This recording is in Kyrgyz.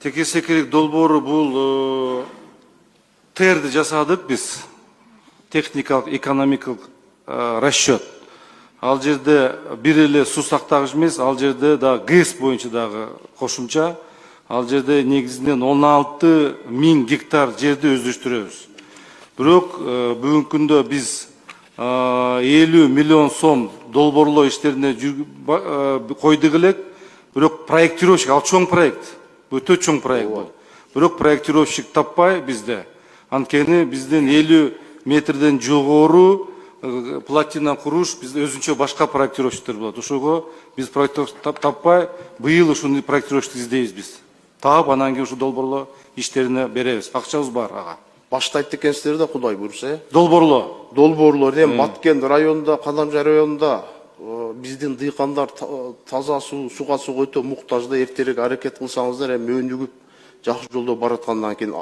Текесе керек долбоору бул терди жасадык биз. Техникалык, экономикалык расчет. Ал жерде бир эле суу сактагыч эмес, ал жерде да ГЭС боюнча дагы кошумча. Ал жерде негизинен 16 000 гектар жерди өздөштүрөбүз. Бирок бүгүнкү күндө биз 50 миллион сом долбоорлоо иштерине койдук элек. Бирок проектировщик, ал чоң проект. Өтө чоң проект бул. Бирок проектировщик таппай бизде. Анткени бизден 50 метрден жогору платина куруш бизде өзүнчө башка проектировщиктер болот. Ошого биз проектировщик таппай, быйыл ушуну проектировщик издейбиз биз. Таап анан кийин ушу долбоорлоо иштерине беребиз. Акчабыз бар ага. Баштайт экенсиздер да Кудай буйрса. Долбоорлоо эми Маткент районунда, Кадамжай районунда биздин дыйкандар таза суга өтө муктаж да, эртерээк аракет кылсаңыздар эми өнүгүп жакшы жолдо бараткандан кийин